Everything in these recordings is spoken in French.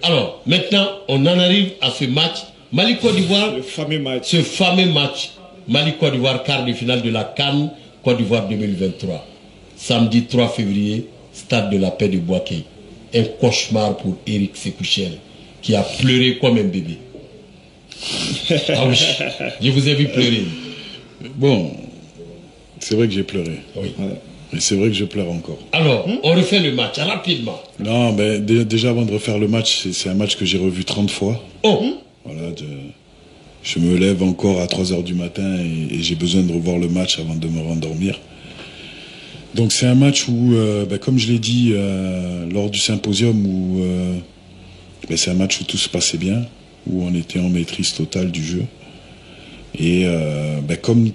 Alors, maintenant, on en arrive à ce match. Mali-Côte d'Ivoire, ce fameux match. Mali-Côte d'Ivoire, quart de finale de la CAN Côte d'Ivoire 2023. Samedi 3 février, stade de la paix de Bouaké. Un cauchemar pour Eric Sekouchel, qui a pleuré comme un bébé. Ah oui, je vous ai vu pleurer. Bon, c'est vrai que j'ai pleuré. Oui. Et c'est vrai que je pleure encore. Alors, on refait le match rapidement. Non, mais déjà avant de refaire le match, c'est un match que j'ai revu 30 fois. Oh. Voilà, je me lève encore à 3 h du matin et j'ai besoin de revoir le match avant de me rendormir. Donc c'est un match où, comme je l'ai dit lors du symposium, où c'est un match où tout se passait bien, où on était en maîtrise totale du jeu. Et comme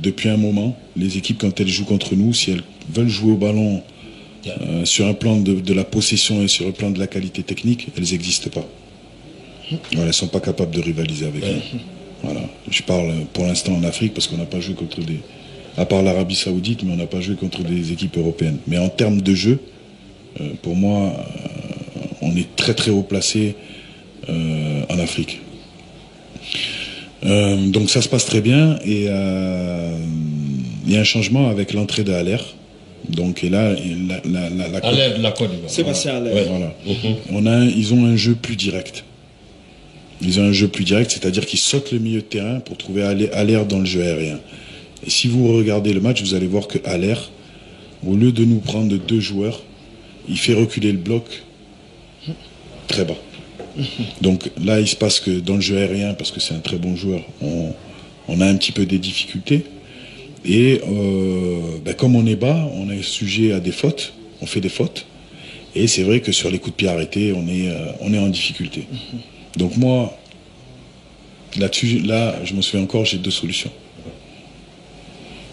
depuis un moment, les équipes, quand elles jouent contre nous, si elles veulent jouer au ballon sur un plan de la possession et sur le plan de la qualité technique, elles n'existent pas. Voilà, elles ne sont pas capables de rivaliser avec nous. Voilà. Je parle pour l'instant en Afrique parce qu'on n'a pas joué contre des... À part l'Arabie Saoudite, mais on n'a pas joué contre des équipes européennes. Mais en termes de jeu, pour moi, on est très très haut placé en Afrique. Donc ça se passe très bien et il y a un changement avec l'entrée de Haller. Donc et là, Haller de la Côte d'Ivoire. Sébastien Haller. Voilà. Ils ont un jeu plus direct. Ils ont un jeu plus direct, c'est-à-dire qu'ils sautent le milieu de terrain pour trouver Haller dans le jeu aérien. Et si vous regardez le match, vous allez voir que Haller, au lieu de nous prendre 2 joueurs, il fait reculer le bloc très bas. Donc là, il se passe que dans le jeu aérien, parce que c'est un très bon joueur, on a un petit peu des difficultés. Et comme on est bas, on est sujet à des fautes, on fait des fautes. Et c'est vrai que sur les coups de pied arrêtés, on est en difficulté. Donc moi, là-dessus, je m'en souviens encore, j'ai 2 solutions.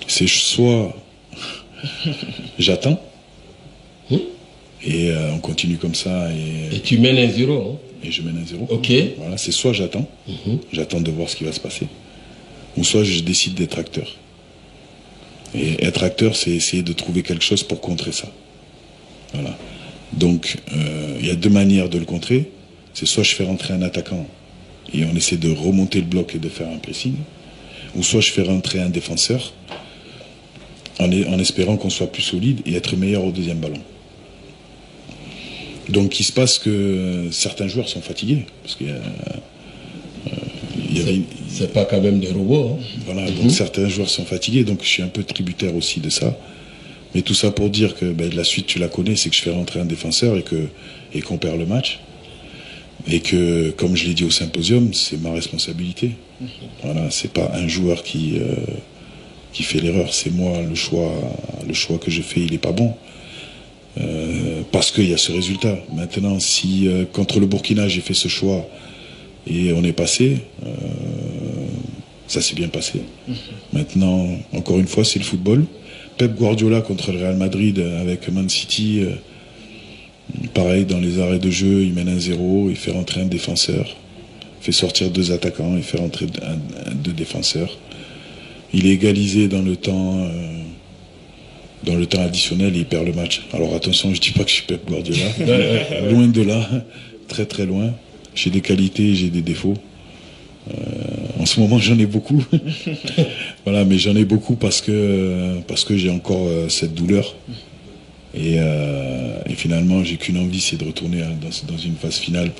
C'est soit j'attends, et on continue comme ça. Et tu mènes 1-0. Hein? Et je mène 1-0. Ok. Voilà, c'est soit j'attends, j'attends de voir ce qui va se passer, ou soit je décide d'être acteur. Et être acteur, c'est essayer de trouver quelque chose pour contrer ça. Voilà. Donc, il y a 2 manières de le contrer. C'est soit je fais rentrer un attaquant et on essaie de remonter le bloc et de faire un pressing, ou soit je fais rentrer un défenseur en espérant qu'on soit plus solide et être meilleur au deuxième ballon. Donc il se passe que certains joueurs sont fatigués, parce qu'il c'est pas quand même des robots. Hein. Voilà, donc certains joueurs sont fatigués, donc je suis un peu tributaire aussi de ça. Mais tout ça pour dire que la suite, tu la connais, c'est que je fais rentrer un défenseur et qu'on perd le match. Et que, comme je l'ai dit au symposium, c'est ma responsabilité. Voilà, c'est pas un joueur qui fait l'erreur, c'est moi, le choix que je fais, il est pas bon. Parce qu'il y a ce résultat. Maintenant, si contre le Burkina, j'ai fait ce choix et on est passé, ça s'est bien passé. Maintenant, encore une fois, c'est le football. Pep Guardiola contre le Real Madrid avec Man City, pareil, dans les arrêts de jeu, il mène 1-0, il fait rentrer un défenseur, fait sortir 2 attaquants, il fait rentrer 2 défenseurs. Il est égalisé dans le temps additionnel et il perd le match. Alors attention, je dis pas que je suis Pep Guardiola, loin de là, très très loin. J'ai des qualités, j'ai des défauts. En ce moment, j'en ai beaucoup. Voilà, mais j'en ai beaucoup parce que j'ai encore cette douleur. Et finalement, j'ai qu'une envie, c'est de retourner dans une phase finale